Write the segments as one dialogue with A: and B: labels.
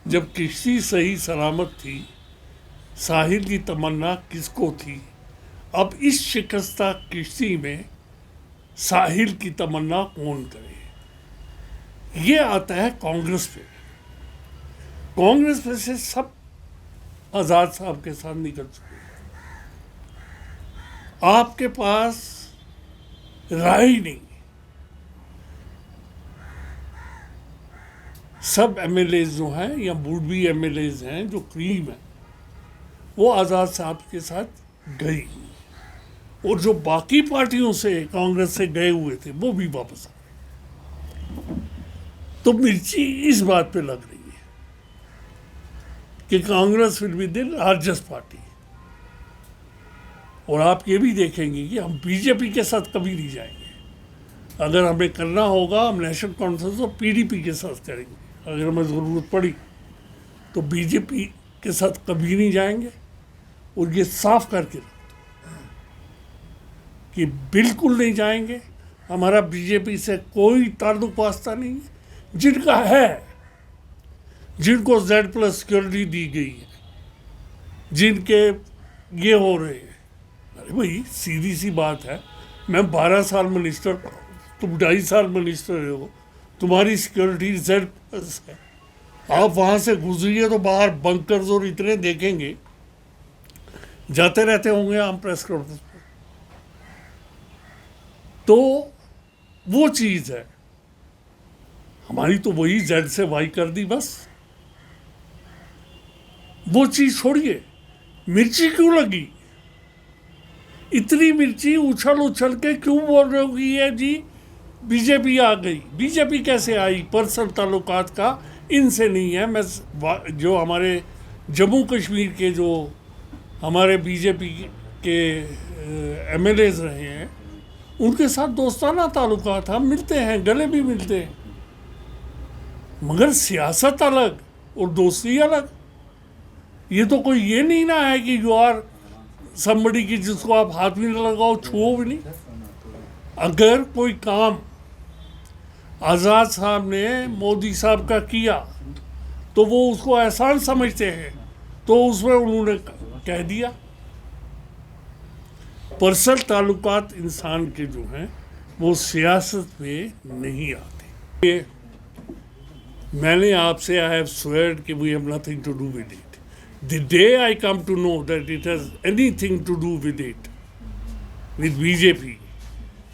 A: जब किश्ती सही सलामत थी, साहिल की तमन्ना किसको थी। अब इस शिकस्ता किश्ती में साहिल की तमन्ना कौन करे। ये आता है कांग्रेस पे। कांग्रेस पे से सब आजाद साहब के साथ निकल चुके हैं। आपके पास राय ही नहीं। सब एमएलए जो हैं या बूढ़ी एमएलए हैं जो क्रीम है, वो आजाद साहब के साथ गई, और जो बाकी पार्टियों से कांग्रेस से गए हुए थे वो भी वापस आ गए। तो मिर्ची इस बात पे लग रही है कि Congress will be the largest party. और आप ये भी देखेंगे कि हम बीजेपी के साथ कभी नहीं जाएंगे। अगर हमें करना होगा हम नेशनल कॉन्फ्रेंस और पीडीपी के साथ करेंगे। अगर हमें ज़रूरत पड़ी तो बीजेपी के साथ कभी नहीं जाएंगे। और ये साफ करके कि बिल्कुल नहीं जाएंगे। हमारा बीजेपी से कोई ताल्लुक वास्ता नहीं है। जिनका है, जिनको Z+ सिक्योरिटी दी गई है, जिनके ये हो रहे हैं, अरे भाई सीधी सी बात है, मैं 12 साल मिनिस्टर, तुम 2.5 साल मिनिस्टर हो, तुम्हारी सिक्योरिटी Z+ है। आप वहाँ से गुजरिए तो बाहर बंकर्स और इतने देखेंगे, जाते रहते होंगे हम प्रेस कॉन्फ्रेंस पर। तो वो चीज़ है हमारी, तो वही Z से Y कर दी बस। वो चीज़ छोड़िए, मिर्ची क्यों लगी? इतनी मिर्ची उछल उछल के क्यों बोल रहे हो कि ये जी बीजेपी आ गई? बीजेपी कैसे आई? पर्सनल ताल्लुकात का इनसे नहीं है। मैं जो हमारे जम्मू कश्मीर के जो हमारे बीजेपी के एमएलए रहे हैं, उनके साथ दोस्ताना ताल्लुकात, हम मिलते हैं, गले भी मिलते हैं, मगर सियासत अलग और दोस्ती अलग। ये तो कोई ये नहीं ना है कि यू आर समबडी की जिसको आप हाथ भी ना लगाओ, छुओ भी नहीं। अगर कोई काम आज़ाद साहब ने मोदी साहब का किया तो वो उसको एहसान समझते हैं, तो उसमें उन्होंने कह दिया। पर्सनल ताल्लुकात इंसान के जो हैं वो सियासत में नहीं आते। मैंने आपसे आई हैव स्वेयर्ड कि we have nothing to do with it. The day I come to know that it has anything to do with it, with BJP,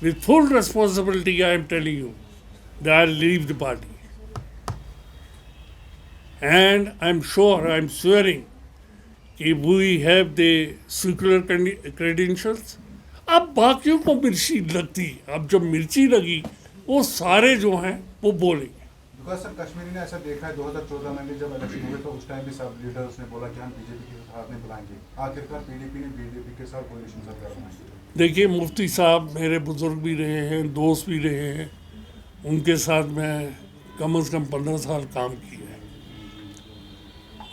A: with full responsibility, I am telling you that I'll leave the party. And I'm sure, I'm swearing, that we have the secular credentials. अब बाकियों को मिर्ची लगती, अब जब मिर्ची लगी वो सारे जो हैं वो बोलेंगे।
B: सर कश्मीरी ने ऐसा देखा है 2014 में भी जब इलेक्शन हुए तो उस टाइम भी सब लीडर्स ने बोला कि हम बीजेपी के साथ नहीं बुलाएंगे। आखिरकार पीडीपी ने बीजेपी के साथ कोalition सरकार बनाई।
A: देखिए, मुफ्ती साहब मेरे बुजुर्ग भी रहे हैं, दोस्त भी रहे हैं, उनके साथ मैं कम से कम 15 साल काम किया है।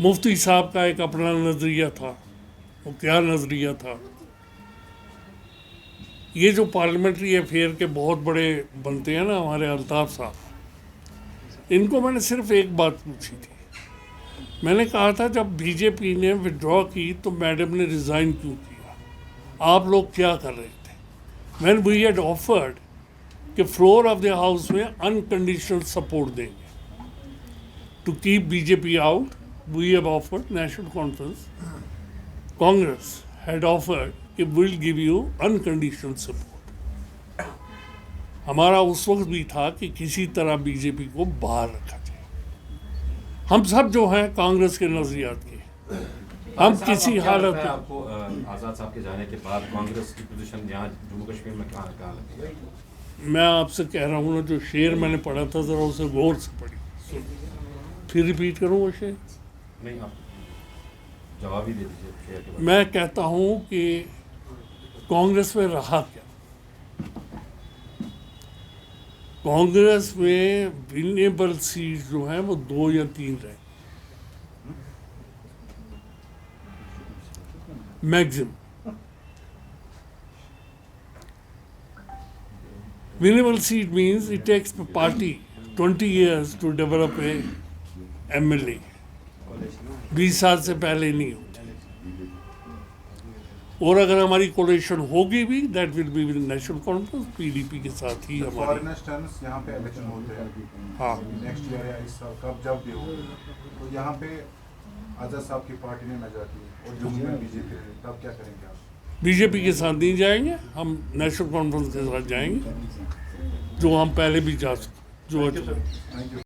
A: मुफ्ती साहब का एक अपना नज़रिया था। वो क्या नज़रिया था? ये जो पार्लियामेंट्री अफेयर के बहुत बड़े बनते हैं ना हमारे अल्ताफ़ साहब, इनको मैंने सिर्फ एक बात पूछी थी। मैंने कहा था जब बीजेपी ने विड्रॉ की तो मैडम ने रिज़ाइन क्यों किया? आप लोग क्या कर रहे थे? व्हेन वी हैड ऑफर्ड कि फ्लोर ऑफ द हाउस में अनकंडीशनल सपोर्ट देंगे to keep BJP out, we have offered, National Conference, Congress had offered कि will give you unconditional support. हमारा उस वक्त भी था कि किसी तरह बीजेपी को बाहर रखा जाए। हम सब जो हैं कांग्रेस के नजरियात के, हम किसी हालत में।
C: आपको आज़ाद साहब के जाने के बाद कांग्रेस की पोजीशन यहाँ जम्मू कश्मीर में कहाँ लगती है?
A: मैं आपसे कह रहा हूँ ना, जो शेर मैंने पढ़ा था ज़रा उसे गौर से पढ़ी। फिर रिपीट करूँ वो शेर?
C: नहीं, आप जवाब ही दे दीजिए शेर के बाद।
A: मैं कहता हूँ कि कांग्रेस में रहा क्या? कांग्रेस में विनेबल सीट जो हैं वो 2 या 3 रहे maximum. Winnable seat means it takes party 20 years to develop a MLA 20 साल से पहले नहीं होती। और अगर हमारी कोलेशन होगी भी, that will be with national conference, PDP के साथ ही हमारी।
B: फॉरेनर्स टर्म्स यहाँ पे इलेक्शन होते हैं
A: हाँ,
B: नेक्स्ट ईयर या इस साल, कब जब भी हो, तो यहाँ पे आज़ाद साहब की पार्टी ने न जाती और जम्मू में बीजेपी रही, तब क्या करेंगे आप?
A: बीजेपी के साथ नहीं जाएंगे हम, नेशनल कॉन्फ्रेंस के साथ जाएंगे, जो हम पहले भी जा सकते, जो
B: थैंक यू।